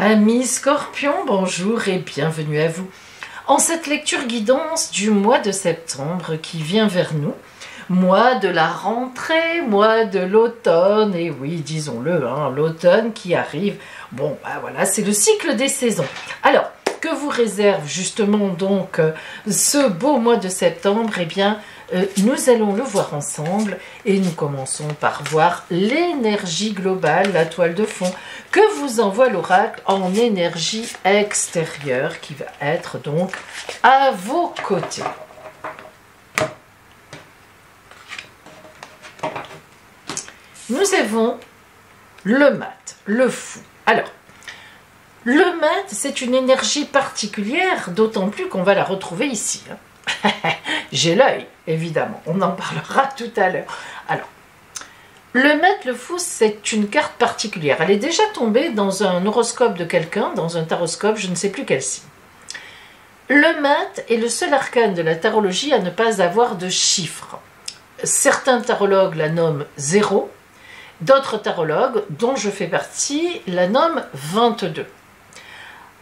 Amis Scorpions, bonjour et bienvenue à vous. En cette lecture guidance du mois de septembre qui vient vers nous, mois de la rentrée, mois de l'automne, et oui, disons-le, l'automne qui arrive. Bon, voilà, c'est le cycle des saisons. Alors, que vous réserve justement donc ce beau mois de septembre? Eh bien, nous allons le voir ensemble et nous commençons par voir l'énergie globale, la toile de fond que vous envoie l'oracle en énergie extérieure qui va être donc à vos côtés. Nous avons le mat, le fou. Alors, le mat, c'est une énergie particulière, d'autant plus qu'on va la retrouver ici. J'ai l'œil, évidemment, on en parlera tout à l'heure. Alors, le mat, le fou, c'est une carte particulière. Elle est déjà tombée dans un horoscope de quelqu'un, dans un taroscope, je ne sais plus quel signe. Le mat est le seul arcane de la tarologie à ne pas avoir de chiffres. Certains tarologues la nomment 0, d'autres tarologues, dont je fais partie, la nomment 22.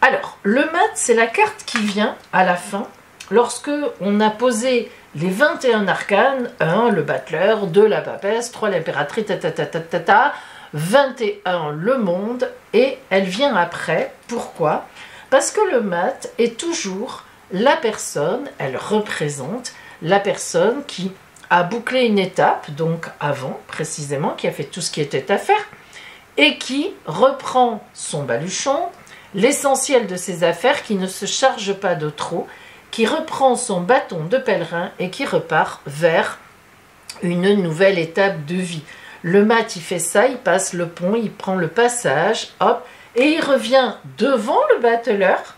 Alors, le mat, c'est la carte qui vient à la fin, lorsque on a posé les 21 arcanes, 1, le battleur, 2, la papesse, 3, l'impératrice, 21, le monde, et elle vient après. Pourquoi? Parce que le mat est toujours la personne, elle représente la personne qui a bouclé une étape, donc avant précisément, qui a fait tout ce qui était à faire, et qui reprend son baluchon, l'essentiel de ses affaires, qui ne se charge pas de trop, qui reprend son bâton de pèlerin et qui repart vers une nouvelle étape de vie. Le mat, il fait ça, il passe le pont, il prend le passage, hop, et il revient devant le battleur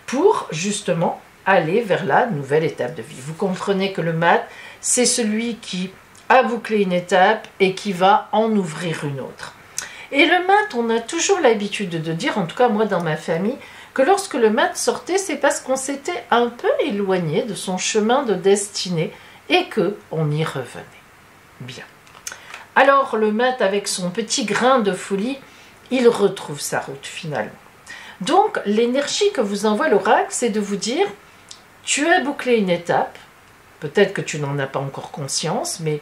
pour justement aller vers la nouvelle étape de vie. Vous comprenez que le mat, c'est celui qui a bouclé une étape et qui va en ouvrir une autre. Et le mat, on a toujours l'habitude de dire, en tout cas moi dans ma famille, que lorsque le mat sortait, c'est parce qu'on s'était un peu éloigné de son chemin de destinée et qu'on y revenait. Bien. Alors le mat, avec son petit grain de folie, il retrouve sa route finalement. Donc l'énergie que vous envoie l'oracle, c'est de vous dire, tu as bouclé une étape, peut-être que tu n'en as pas encore conscience, mais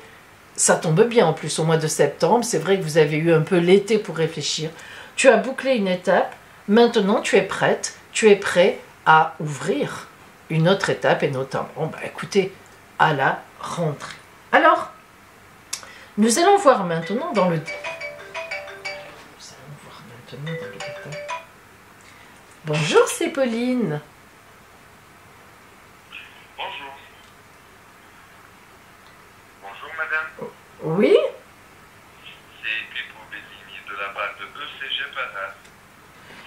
ça tombe bien en plus au mois de septembre, c'est vrai que vous avez eu un peu l'été pour réfléchir. Tu as bouclé une étape, maintenant tu es prête, tu es prêt à ouvrir une autre étape et notamment, écoutez, à la rentrée. Alors, nous allons voir maintenant dans le détail. Bonjour, c'est Pauline. Bonjour. Bonjour madame. Oui? C'est Pipo Bellini de la part de ECG Panas.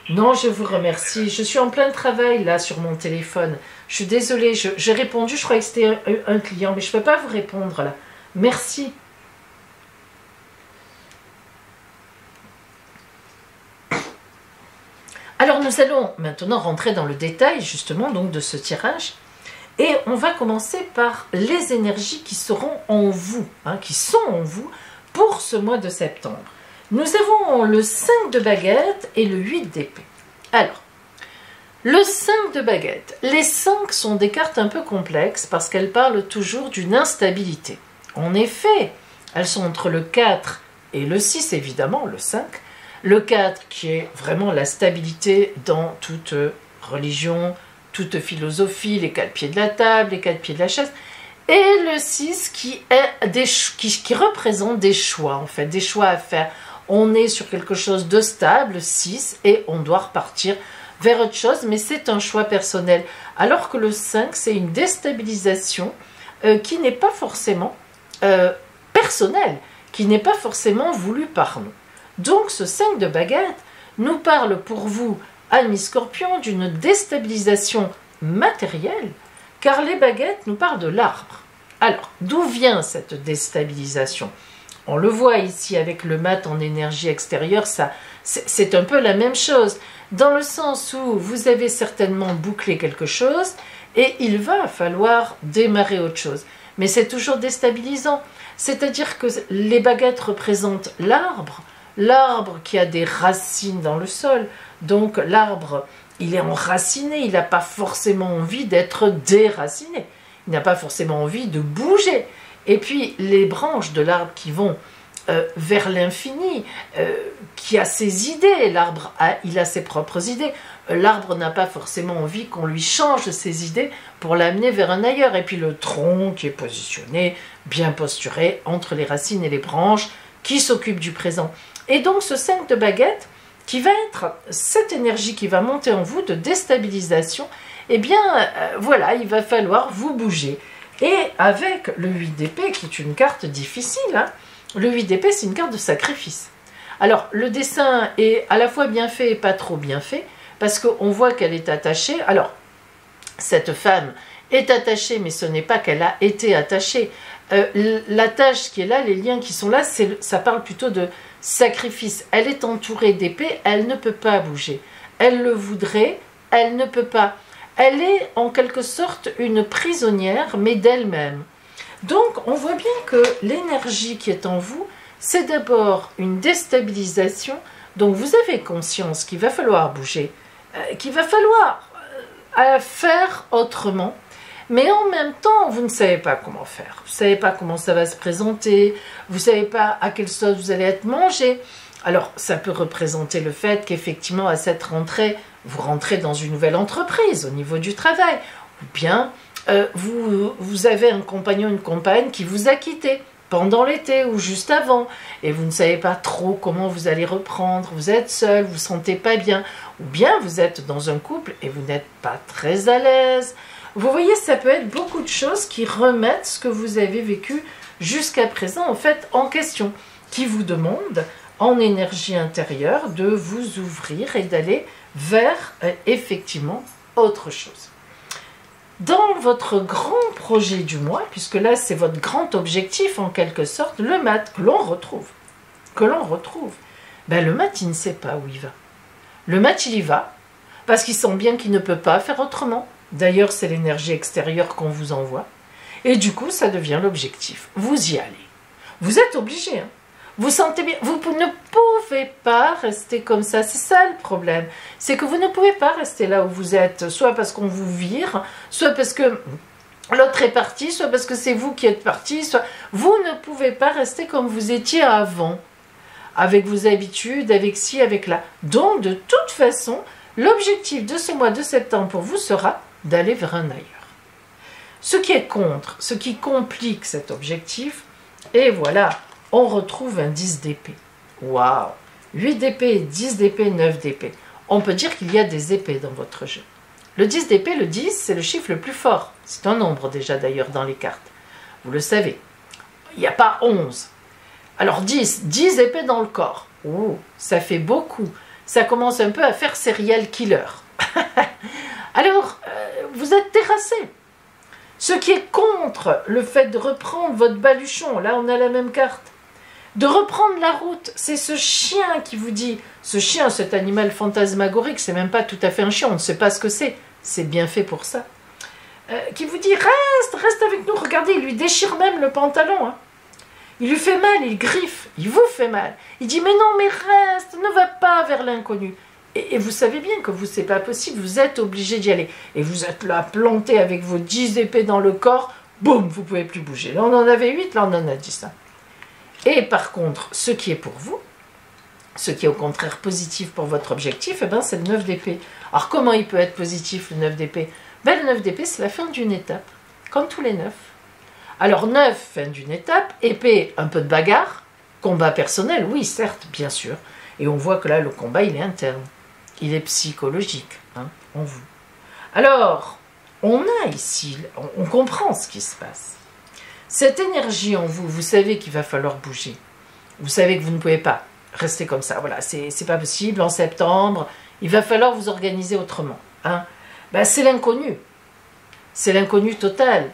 Non, je vous remercie. Je suis en plein travail là sur mon téléphone. Je suis désolée, j'ai répondu, je croyais que c'était un client, mais je ne peux pas vous répondre là. Merci. Alors nous allons maintenant rentrer dans le détail justement donc de ce tirage. Et on va commencer par les énergies qui seront en vous, qui sont en vous pour ce mois de septembre. Nous avons le 5 de baguette et le 8 d'épée. Alors, le 5 de baguette. Les 5 sont des cartes un peu complexes parce qu'elles parlent toujours d'une instabilité. En effet, elles sont entre le 4 et le 6, évidemment, le 5. Le 4 qui est vraiment la stabilité dans toute religion, toute philosophie, les 4 pieds de la table, les 4 pieds de la chaise. Et le 6 qui représente des choix, en fait, des choix à faire. On est sur quelque chose de stable, 6, et on doit repartir vers autre chose, mais c'est un choix personnel. Alors que le 5, c'est une déstabilisation qui n'est pas forcément personnelle, qui n'est pas forcément voulue par nous. Donc ce 5 de baguette nous parle pour vous, amis Scorpions, d'une déstabilisation matérielle, car les baguettes nous parlent de l'arbre. Alors, d'où vient cette déstabilisation? On le voit ici avec le mat en énergie extérieure, c'est un peu la même chose, dans le sens où vous avez certainement bouclé quelque chose et il va falloir démarrer autre chose. Mais c'est toujours déstabilisant, c'est-à-dire que les baguettes représentent l'arbre, l'arbre qui a des racines dans le sol. Donc l'arbre, il est enraciné, il n'a pas forcément envie d'être déraciné. Il n'a pas forcément envie de bouger. Et puis les branches de l'arbre qui vont vers l'infini, qui a ses idées. L'arbre, il a ses propres idées. L'arbre n'a pas forcément envie qu'on lui change ses idées pour l'amener vers un ailleurs. Et puis le tronc qui est positionné, bien posturé, entre les racines et les branches, qui s'occupe du présent. Et donc ce 5 de baguette, qui va être cette énergie qui va monter en vous de déstabilisation, eh bien voilà, il va falloir vous bouger. Et avec le 8 d'épée, qui est une carte difficile, hein, le 8 d'épée, c'est une carte de sacrifice. Alors, le dessin est à la fois bien fait et pas trop bien fait, parce qu'on voit qu'elle est attachée. Alors, cette femme est attachée, mais ce n'est pas qu'elle a été attachée. L'attache qui est là, les liens qui sont là, ça parle plutôt de sacrifice. Elle est entourée d'épées, elle ne peut pas bouger. Elle le voudrait, elle ne peut pas. Elle est en quelque sorte une prisonnière, mais d'elle-même. Donc, on voit bien que l'énergie qui est en vous, c'est d'abord une déstabilisation. Donc, vous avez conscience qu'il va falloir bouger, qu'il va falloir faire autrement. Mais en même temps, vous ne savez pas comment faire. Vous ne savez pas comment ça va se présenter. Vous ne savez pas à quelle sauce vous allez être mangé. Alors, ça peut représenter le fait qu'effectivement, à cette rentrée, vous rentrez dans une nouvelle entreprise au niveau du travail. Ou bien, vous avez un compagnon, une compagne qui vous a quitté pendant l'été ou juste avant. Et vous ne savez pas trop comment vous allez reprendre. Vous êtes seul, vous ne vous sentez pas bien. Ou bien, vous êtes dans un couple et vous n'êtes pas très à l'aise. Vous voyez, ça peut être beaucoup de choses qui remettent ce que vous avez vécu jusqu'à présent, en fait, en question, qui vous demandent, en énergie intérieure, de vous ouvrir et d'aller vers, effectivement, autre chose. Dans votre grand projet du mois, puisque là, c'est votre grand objectif, en quelque sorte, le mat, que l'on retrouve, ben, le mat, il ne sait pas où il va. Le mat, il y va, parce qu'il sent bien qu'il ne peut pas faire autrement. D'ailleurs, c'est l'énergie extérieure qu'on vous envoie. Et du coup, ça devient l'objectif. Vous y allez. Vous êtes obligé. Hein. Vous sentez bien. Vous ne pouvez pas rester comme ça. C'est ça le problème. C'est que vous ne pouvez pas rester là où vous êtes. Soit parce qu'on vous vire, soit parce que l'autre est parti, soit parce que c'est vous qui êtes parti. Soit... Vous ne pouvez pas rester comme vous étiez avant. Avec vos habitudes, avec ci, avec là. Donc, de toute façon, l'objectif de ce mois de septembre pour vous sera d'aller vers un ailleurs. Ce qui est contre, ce qui complique cet objectif, et voilà, on retrouve un 10 d'épée. Waouh! 8 d'épée, 10 d'épée, 9 d'épée. On peut dire qu'il y a des épées dans votre jeu. Le 10 d'épée, le 10, c'est le chiffre le plus fort. C'est un nombre déjà d'ailleurs dans les cartes. Vous le savez. Il n'y a pas 11. Alors 10, 10 épées dans le corps. Oh, ça fait beaucoup. Ça commence un peu à faire serial killer. Alors, vous êtes terrassé. Ce qui est contre le fait de reprendre votre baluchon, là on a la même carte, de reprendre la route, c'est ce chien qui vous dit, ce chien, cet animal fantasmagorique, c'est même pas tout à fait un chien, on ne sait pas ce que c'est bien fait pour ça, qui vous dit reste avec nous, regardez, il lui déchire même le pantalon, hein. Il lui fait mal, il griffe, il vous fait mal, il dit mais non mais reste, ne va pas vers l'inconnu. Et vous savez bien que vous, c'est pas possible, vous êtes obligé d'y aller. Et vous êtes là, planté avec vos 10 épées dans le corps, boum, vous pouvez plus bouger. Là, on en avait 8, là, on en a 10. Hein. Et par contre, ce qui est pour vous, ce qui est au contraire positif pour votre objectif, eh ben, c'est le 9 d'épée. Alors, comment il peut être positif, le 9 d'épée? Ben, le 9 d'épée, c'est la fin d'une étape, comme tous les 9. Alors, 9, fin d'une étape, épée, un peu de bagarre, combat personnel, oui, certes, bien sûr. Et on voit que là, le combat, il est interne. Il est psychologique, hein, en vous. Alors, on a ici, on comprend ce qui se passe. Cette énergie en vous, vous savez qu'il va falloir bouger. Vous savez que vous ne pouvez pas rester comme ça. Voilà, c'est pas possible. En septembre, il va falloir vous organiser autrement. Hein. Ben, c'est l'inconnu. C'est l'inconnu total.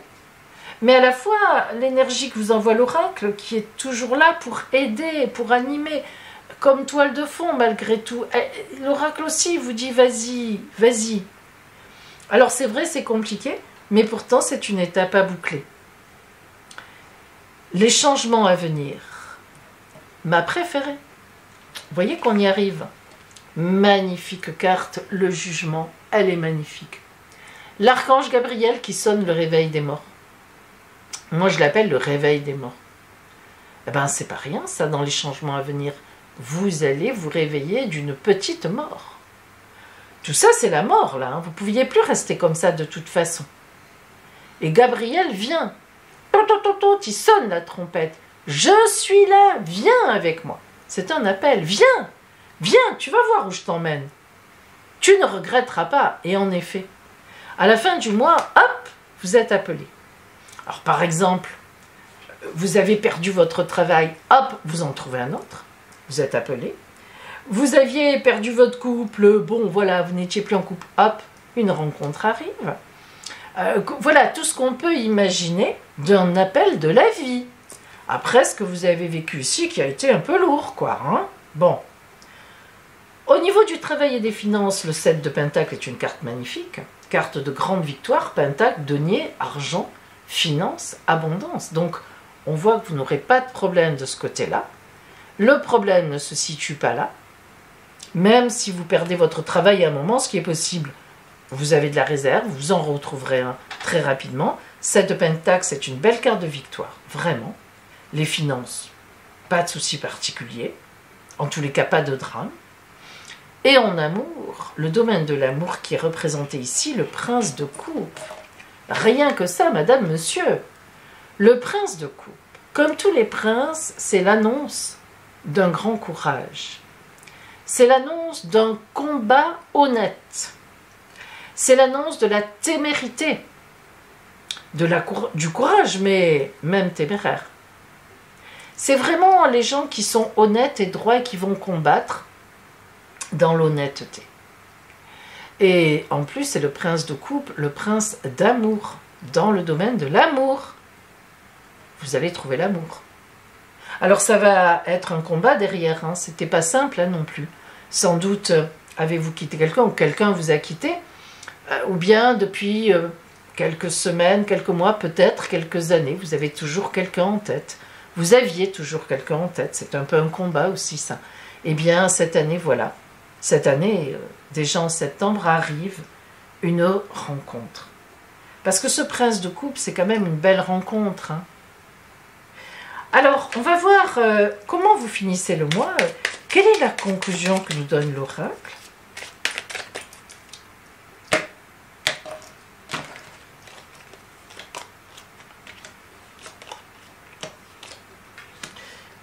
Mais à la fois, l'énergie que vous envoie l'oracle, qui est toujours là pour aider, pour animer, comme toile de fond malgré tout. L'oracle aussi vous dit vas-y, vas-y. Alors c'est vrai, c'est compliqué, mais pourtant c'est une étape à boucler. Les changements à venir. Ma préférée. Vous voyez qu'on y arrive. Magnifique carte, le jugement, elle est magnifique. L'archange Gabriel qui sonne le réveil des morts. Moi, je l'appelle le réveil des morts. Eh ben, c'est pas rien, ça, dans les changements à venir. Vous allez vous réveiller d'une petite mort. Tout ça, c'est la mort, là. Hein. Vous ne pouviez plus rester comme ça de toute façon. Et Gabriel vient. Il sonne la trompette. Je suis là, viens avec moi. C'est un appel, viens, viens, tu vas voir où je t'emmène. Tu ne regretteras pas. Et en effet, à la fin du mois, hop, vous êtes appelé. Alors par exemple, vous avez perdu votre travail, hop, vous en trouvez un autre, vous êtes appelé. Vous aviez perdu votre couple, bon voilà, vous n'étiez plus en couple, hop, une rencontre arrive. Voilà tout ce qu'on peut imaginer d'un appel de la vie. Après ce que vous avez vécu ici, qui a été un peu lourd, quoi. Hein, bon. Au niveau du travail et des finances, le 7 de Pentacle est une carte magnifique. Carte de grande victoire, Pentacle, denier, argent, finance, abondance. Donc, on voit que vous n'aurez pas de problème de ce côté-là. Le problème ne se situe pas là. Même si vous perdez votre travail à un moment, ce qui est possible, vous avez de la réserve, vous en retrouverez un très rapidement. 7 de Pentacle, c'est une belle carte de victoire, vraiment. Les finances, pas de souci particulier. En tous les cas, pas de drame. Et en amour, le domaine de l'amour qui est représenté ici, le prince de coupe. Rien que ça, madame, monsieur. Le prince de coupe, comme tous les princes, c'est l'annonce d'un grand courage. C'est l'annonce d'un combat honnête. C'est l'annonce de la témérité, du courage, mais même téméraire. C'est vraiment les gens qui sont honnêtes et droits et qui vont combattre dans l'honnêteté. Et en plus, c'est le prince de coupe, le prince d'amour, dans le domaine de l'amour. Vous allez trouver l'amour. Alors ça va être un combat derrière, hein. C'était pas simple hein, non plus. Sans doute avez-vous quitté quelqu'un ou quelqu'un vous a quitté, ou bien depuis quelques semaines, quelques mois, peut-être quelques années, vous avez toujours quelqu'un en tête. Vous aviez toujours quelqu'un en tête, c'est un peu un combat aussi ça. Eh bien cette année, voilà, cette année, déjà en septembre, arrive une rencontre. Parce que ce prince de coupe, c'est quand même une belle rencontre. Hein. Alors, on va voir comment vous finissez le mois. Quelle est la conclusion que nous donne l'oracle?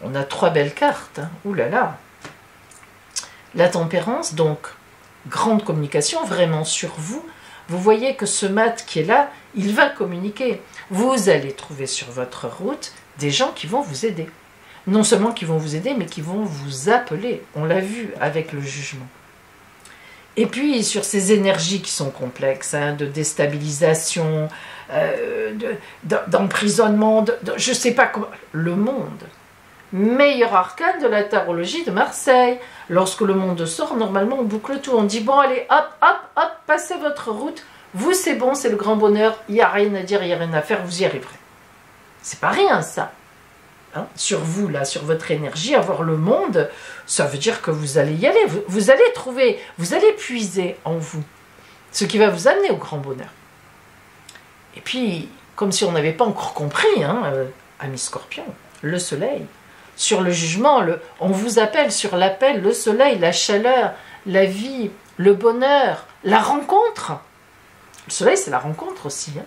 On a 3 belles cartes. Hein. Ouh là là. La tempérance, donc, grande communication, vraiment sur vous. Vous voyez que ce mat qui est là, il va communiquer. Vous allez trouver sur votre route des gens qui vont vous aider. Non seulement qui vont vous aider, mais qui vont vous appeler. On l'a vu avec le jugement. Et puis, sur ces énergies qui sont complexes, hein, de déstabilisation, d'emprisonnement, je ne sais pas comment... Le monde. Meilleur arcane de la tarologie de Marseille. Lorsque le monde sort, normalement, on boucle tout. On dit, bon, allez, hop, hop, hop, passez votre route. Vous, c'est bon, c'est le grand bonheur. Il n'y a rien à dire, il n'y a rien à faire, vous y arriverez. C'est pas rien, ça. Hein, sur vous, là, sur votre énergie, avoir le monde, ça veut dire que vous allez y aller. Vous allez trouver, vous allez puiser en vous ce qui va vous amener au grand bonheur. Et puis, comme si on n'avait pas encore compris, hein, amis scorpions, le soleil. Sur le jugement, on vous appelle sur l'appel, le soleil, la chaleur, la vie, le bonheur, la rencontre. Le soleil, c'est la rencontre aussi. Hein.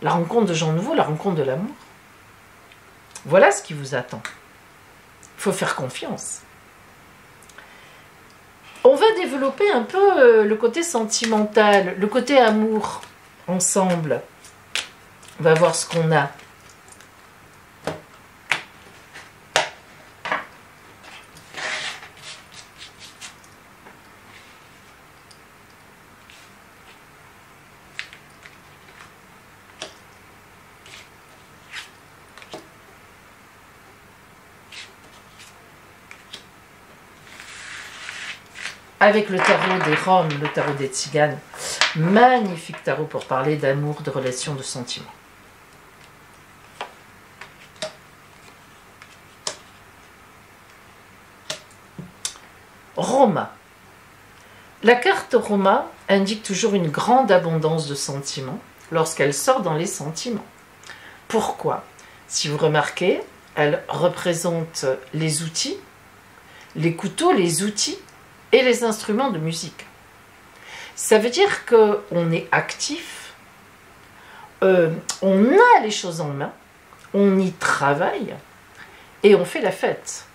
La rencontre de gens nouveaux, la rencontre de l'amour. Voilà ce qui vous attend. Il faut faire confiance. On va développer un peu le côté sentimental, le côté amour, ensemble. On va voir ce qu'on a. Avec le tarot des Roms, le tarot des Tziganes. Magnifique tarot pour parler d'amour, de relations, de sentiments. Roma. La carte Roma indique toujours une grande abondance de sentiments lorsqu'elle sort dans les sentiments. Pourquoi? Si vous remarquez, elle représente les outils, les couteaux, les outils et les instruments de musique. Ça veut dire qu'on est actif, on a les choses en main, on y travaille et on fait la fête.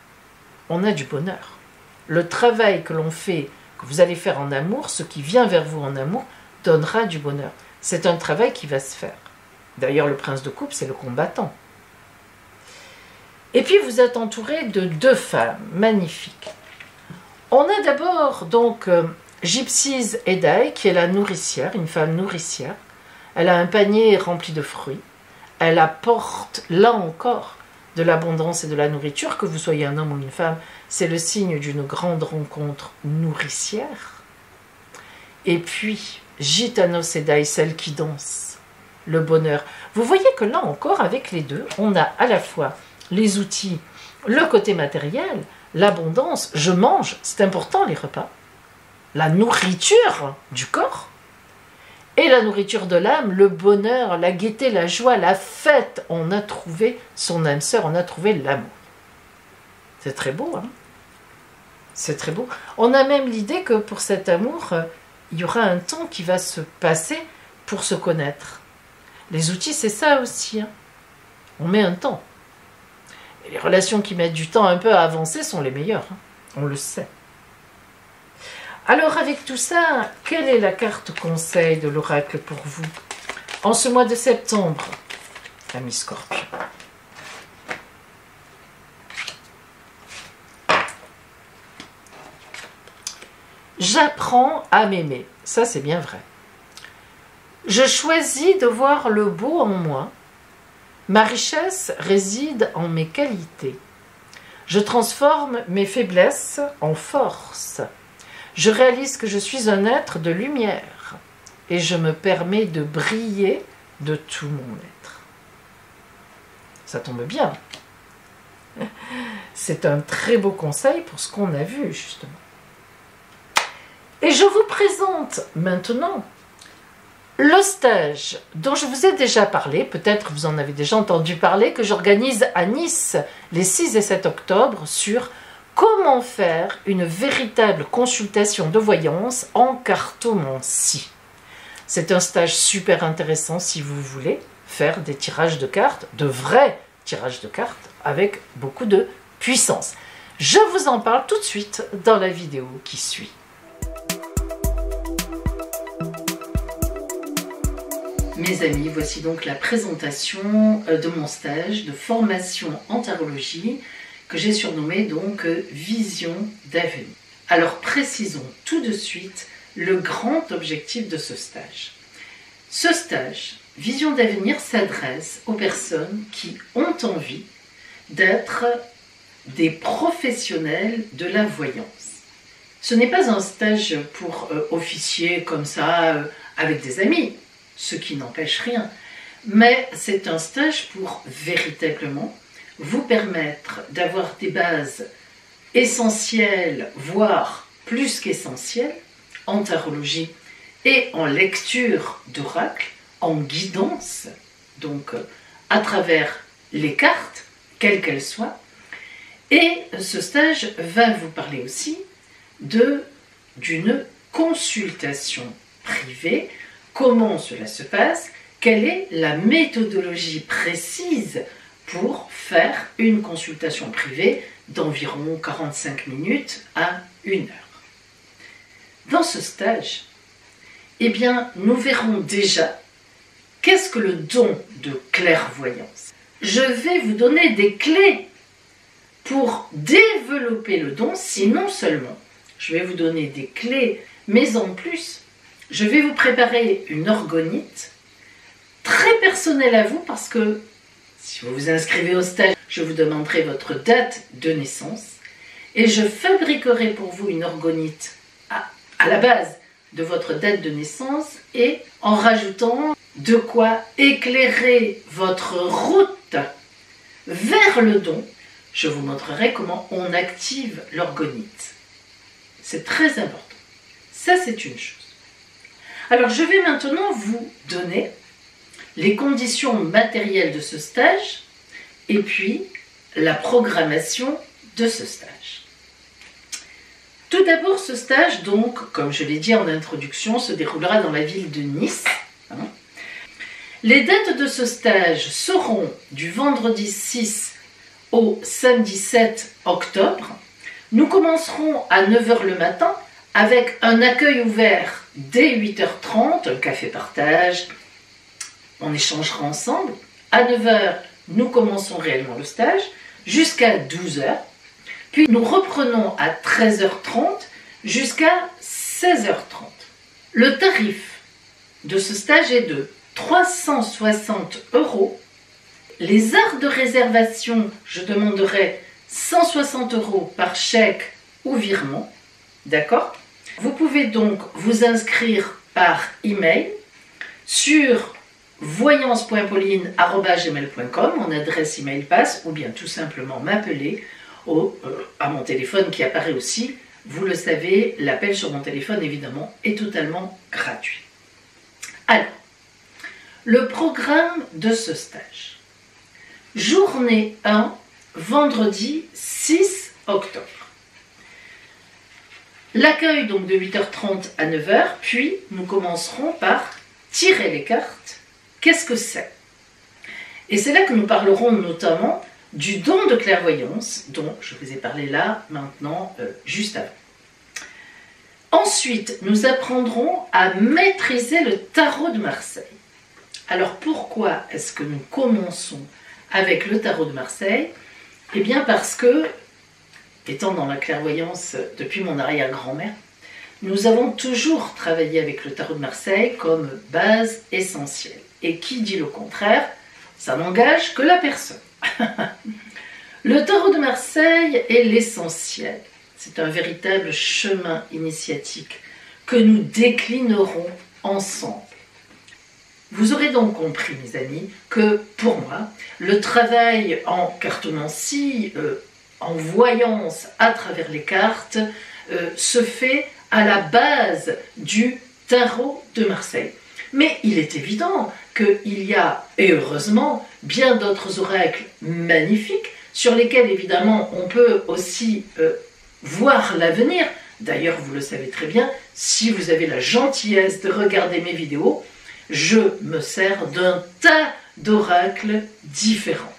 On a du bonheur. Le travail que l'on fait, que vous allez faire en amour, ce qui vient vers vous en amour, donnera du bonheur. C'est un travail qui va se faire. D'ailleurs, le prince de coupe, c'est le combattant. Et puis, vous êtes entouré de 2 femmes magnifiques. On a d'abord donc Gypsies Edai, qui est la nourricière, une femme nourricière. Elle a un panier rempli de fruits. Elle apporte, là encore, de l'abondance et de la nourriture. Que vous soyez un homme ou une femme, c'est le signe d'une grande rencontre nourricière. Et puis, Gitanos Edai, celle qui danse, le bonheur. Vous voyez que là encore, avec les deux, on a à la fois les outils, le côté matériel, l'abondance. Je mange, c'est important les repas. La nourriture du corps et la nourriture de l'âme, le bonheur, la gaieté, la joie, la fête. On a trouvé son âme sœur, on a trouvé l'amour. C'est très beau, hein? C'est très beau. On a même l'idée que pour cet amour, il y aura un temps qui va se passer pour se connaître. Les outils, c'est ça aussi, hein? On met un temps. Et les relations qui mettent du temps un peu à avancer sont les meilleures, hein? On le sait. Alors avec tout ça, quelle est la carte conseil de l'oracle pour vous en ce mois de septembre, amis Scorpion? J'apprends à m'aimer. Ça, c'est bien vrai. Je choisis de voir le beau en moi. Ma richesse réside en mes qualités. Je transforme mes faiblesses en force. Je réalise que je suis un être de lumière et je me permets de briller de tout mon être. Ça tombe bien. C'est un très beau conseil pour ce qu'on a vu, justement. Et je vous présente maintenant le stage dont je vous ai déjà parlé, peut-être vous en avez déjà entendu parler, que j'organise à Nice les 6 et 7 octobre sur comment faire une véritable consultation de voyance en cartomancie. C'est un stage super intéressant si vous voulez faire des tirages de cartes, de vrais tirages de cartes avec beaucoup de puissance. Je vous en parle tout de suite dans la vidéo qui suit. Mes amis, voici donc la présentation de mon stage de formation en tarologie que j'ai surnommé donc Vision d'avenir. Alors précisons tout de suite le grand objectif de ce stage. Ce stage, Vision d'avenir, s'adresse aux personnes qui ont envie d'être des professionnels de la voyance. Ce n'est pas un stage pour officier comme ça avec des amis, ce qui n'empêche rien, mais c'est un stage pour véritablement vous permettre d'avoir des bases essentielles, voire plus qu'essentielles, en tarologie et en lecture d'oracle, en guidance, donc à travers les cartes, quelles qu'elles soient. Et ce stage va vous parler aussi d'une consultation privée. Comment cela se passe? Quelle est la méthodologie précise pour faire une consultation privée d'environ 45 minutes à 1 heure? Dans ce stage, eh bien, nous verrons déjà qu'est-ce que le don de clairvoyance. Je vais vous donner des clés pour développer le don, si non seulement je vais vous donner des clés, mais en plus, je vais vous préparer une orgonite très personnelle à vous parce que si vous vous inscrivez au stage, je vous demanderai votre date de naissance et je fabriquerai pour vous une orgonite à la base de votre date de naissance et en rajoutant de quoi éclairer votre route vers le don. Je vous montrerai comment on active l'orgonite. C'est très important. Ça, c'est une chose. Alors, je vais maintenant vous donner les conditions matérielles de ce stage et puis la programmation de ce stage. Tout d'abord, ce stage, donc, comme je l'ai dit en introduction, se déroulera dans la ville de Nice. Les dates de ce stage seront du vendredi 6 au samedi 7 octobre. Nous commencerons à 9 h le matin avec un accueil ouvert dès 8 h 30, un café partage, on échangera ensemble. À 9 h, nous commençons réellement le stage jusqu'à 12 h. Puis nous reprenons à 13 h 30 jusqu'à 16 h 30. Le tarif de ce stage est de 360 €. Les heures de réservation, je demanderai 160 € par chèque ou virement. D'accord? Vous pouvez donc vous inscrire par email sur voyance.pauline@gmail.com, mon adresse email passe, ou bien tout simplement m'appeler à mon téléphone qui apparaît aussi. Vous le savez, l'appel sur mon téléphone évidemment est totalement gratuit. Alors, le programme de ce stage. Journée 1, vendredi 6 octobre. L'accueil donc de 8 h 30 à 9 h, puis nous commencerons par tirer les cartes. Qu'est-ce que c'est? Et c'est là que nous parlerons notamment du don de clairvoyance, dont je vous ai parlé là, maintenant, juste avant. Ensuite, nous apprendrons à maîtriser le tarot de Marseille. Alors pourquoi est-ce que nous commençons avec le tarot de Marseille? Eh bien parce que, étant dans la clairvoyance depuis mon arrière-grand-mère, nous avons toujours travaillé avec le tarot de Marseille comme base essentielle. Et qui dit le contraire, ça n'engage que la personne. Le tarot de Marseille est l'essentiel. C'est un véritable chemin initiatique que nous déclinerons ensemble. Vous aurez donc compris, mes amis, que pour moi, le travail en cartomancie, en voyance à travers les cartes, se fait à la base du tarot de Marseille. Mais il est évident qu'il y a, et heureusement, bien d'autres oracles magnifiques sur lesquels, évidemment, on peut aussi voir l'avenir. D'ailleurs, vous le savez très bien, si vous avez la gentillesse de regarder mes vidéos, je me sers d'un tas d'oracles différents.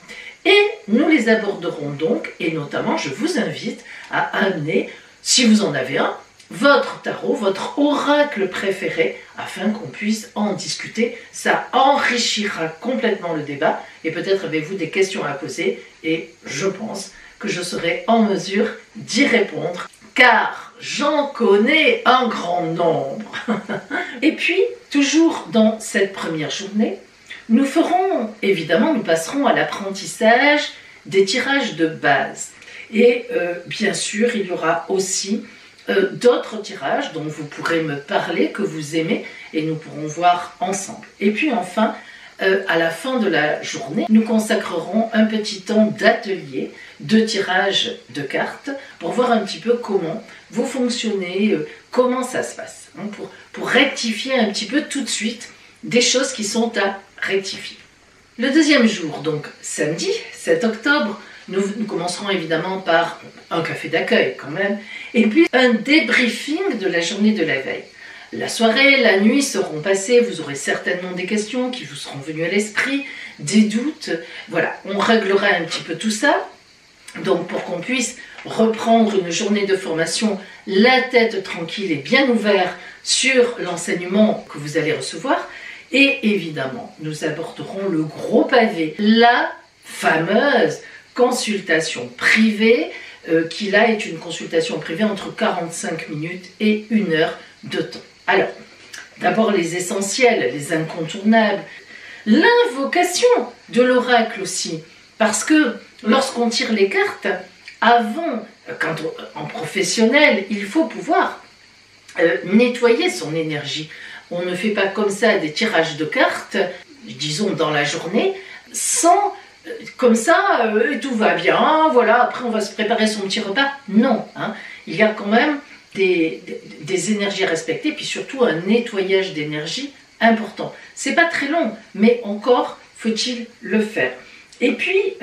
Et nous les aborderons donc, et notamment, je vous invite à amener, si vous en avez un, votre tarot, votre oracle préféré, afin qu'on puisse en discuter. Ça enrichira complètement le débat, et peut-être avez-vous des questions à poser, et je pense que je serai en mesure d'y répondre, car j'en connais un grand nombre. Et puis, toujours dans cette première journée, nous passerons à l'apprentissage des tirages de base. Et bien sûr, il y aura aussi d'autres tirages dont vous pourrez me parler, que vous aimez, et nous pourrons voir ensemble. Et puis enfin, à la fin de la journée, nous consacrerons un petit temps d'atelier de tirage de cartes pour voir un petit peu comment vous fonctionnez, comment ça se passe, hein, pour rectifier un petit peu tout de suite des choses qui sont à rectifier. Le deuxième jour, donc samedi 7 octobre, nous commencerons évidemment par un café d'accueil quand même, et puis un débriefing de la journée de la veille. La soirée, la nuit seront passées, vous aurez certainement des questions qui vous seront venues à l'esprit, des doutes, voilà, on réglera un petit peu tout ça, donc pour qu'on puisse reprendre une journée de formation, la tête tranquille et bien ouverte sur l'enseignement que vous allez recevoir, et évidemment, nous aborderons le gros pavé, la fameuse consultation privée, qui là est une consultation privée entre 45 minutes et 1 heure de temps. Alors, d'abord les essentiels, les incontournables, l'invocation de l'oracle aussi, parce que lorsqu'on tire les cartes, en professionnel, il faut pouvoir nettoyer son énergie. On ne fait pas comme ça des tirages de cartes, disons dans la journée, sans comme ça, tout va bien, voilà, après on va se préparer son petit repas. Non, hein, il y a quand même des énergies respectées, puis surtout un nettoyage d'énergie important. C'est pas très long, mais encore faut-il le faire. Et puis,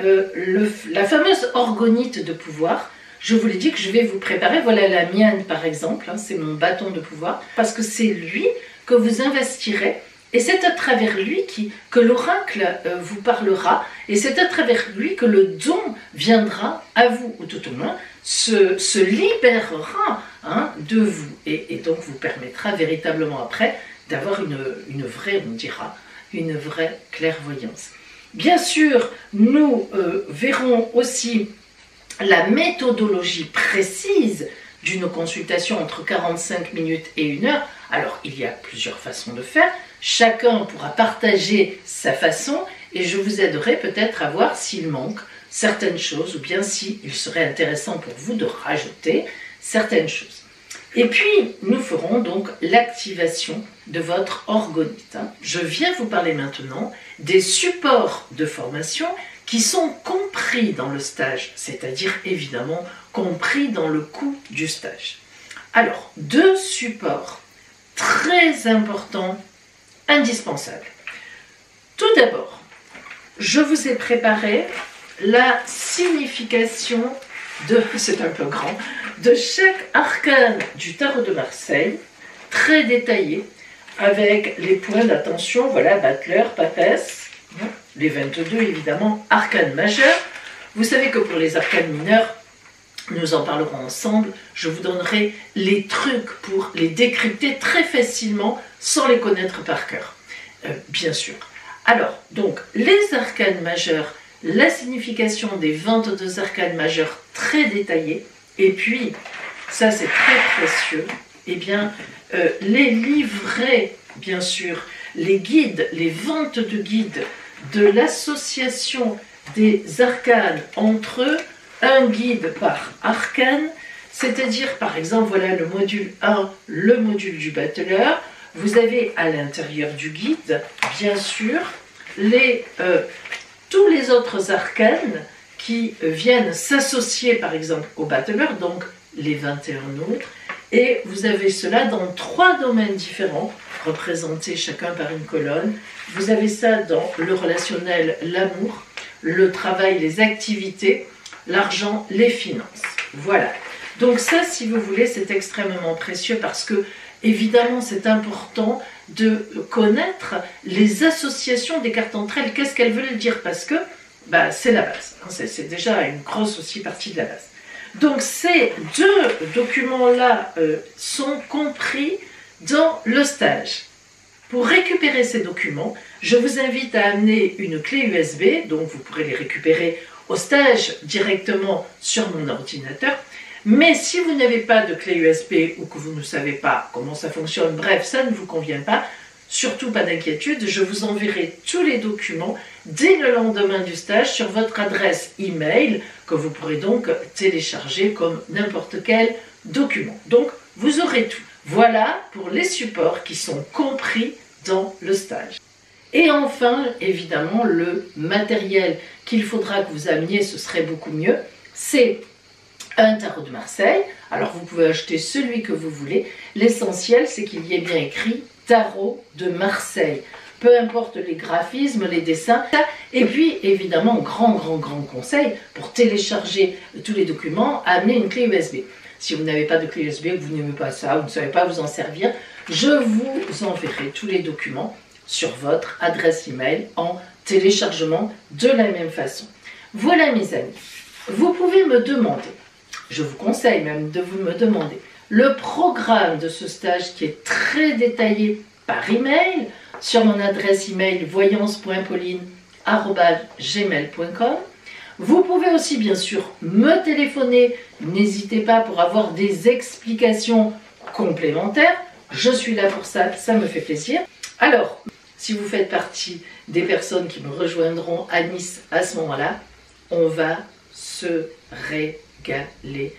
la fameuse orgonite de pouvoir, je vous l'ai dit que je vais vous préparer. Voilà la mienne par exemple, hein, c'est mon bâton de pouvoir, parce que c'est lui que vous investirez. Et c'est à travers lui que l'oracle vous parlera, et c'est à travers lui que le don viendra à vous, ou tout au moins se libérera hein, de vous, et donc vous permettra véritablement après d'avoir une vraie, on dira, une vraie clairvoyance. Bien sûr, nous verrons aussi la méthodologie précise d'une consultation entre 45 minutes et 1 heure. Alors, il y a plusieurs façons de faire. Chacun pourra partager sa façon et je vous aiderai peut-être à voir s'il manque certaines choses ou bien s'il serait intéressant pour vous de rajouter certaines choses. Et puis, nous ferons donc l'activation de votre orgonite. Je viens vous parler maintenant des supports de formation qui sont compris dans le stage, c'est-à-dire évidemment compris dans le coût du stage. Alors, 2 supports très importants, indispensables. Tout d'abord, je vous ai préparé la signification de, c'est un peu grand, de chaque arcane du tarot de Marseille, très détaillé, avec les points d'attention, voilà, battleur, papesse, les 22 évidemment, arcanes majeures. Vous savez que pour les arcanes mineures, nous en parlerons ensemble, je vous donnerai les trucs pour les décrypter très facilement sans les connaître par cœur, bien sûr. Alors, donc, les arcanes majeures, la signification des 22 arcanes majeures très détaillées, et puis, ça c'est très précieux, eh bien, les livrets, bien sûr, les guides, les ventes de guides de l'association des arcanes entre eux, un guide par arcane, c'est-à-dire par exemple, voilà le module 1, le module du battleur, vous avez à l'intérieur du guide, bien sûr, tous les autres arcanes qui viennent s'associer par exemple au battleur, donc les 21 autres, et vous avez cela dans 3 domaines différents, représentés chacun par une colonne. Vous avez ça dans le relationnel, l'amour, le travail, les activités, l'argent, les finances. Voilà. Donc ça, si vous voulez, c'est extrêmement précieux parce que, évidemment, c'est important de connaître les associations des cartes entre elles. Qu'est-ce qu'elles veulent dire? Parce que c'est la base. C'est déjà une grosse aussi partie de la base. Donc ces 2 documents-là sont compris dans le stage. Pour récupérer ces documents, je vous invite à amener une clé USB, donc vous pourrez les récupérer au stage directement sur mon ordinateur. Mais si vous n'avez pas de clé USB ou que vous ne savez pas comment ça fonctionne, bref, ça ne vous convient pas, surtout pas d'inquiétude, je vous enverrai tous les documents dès le lendemain du stage sur votre adresse email que vous pourrez donc télécharger comme n'importe quel document. Donc, vous aurez tout. Voilà pour les supports qui sont compris dans le stage. Et enfin, évidemment, le matériel qu'il faudra que vous ameniez, ce serait beaucoup mieux, c'est un tarot de Marseille. Alors, vous pouvez acheter celui que vous voulez. L'essentiel, c'est qu'il y ait bien écrit tarot de Marseille. Peu importe les graphismes, les dessins. Et puis, évidemment, grand conseil, pour télécharger tous les documents, amenez une clé USB. Si vous n'avez pas de clé USB, que vous n'aimez pas ça, vous ne savez pas vous en servir, je vous enverrai tous les documents sur votre adresse email en téléchargement de la même façon. Voilà mes amis, vous pouvez me demander, je vous conseille même de vous me demander, le programme de ce stage qui est très détaillé par email sur mon adresse email voyance.pauline@gmail.com. Vous pouvez aussi bien sûr me téléphoner, n'hésitez pas pour avoir des explications complémentaires. Je suis là pour ça, ça me fait plaisir. Alors, si vous faites partie des personnes qui me rejoindront à Nice à ce moment-là, on va se régaler.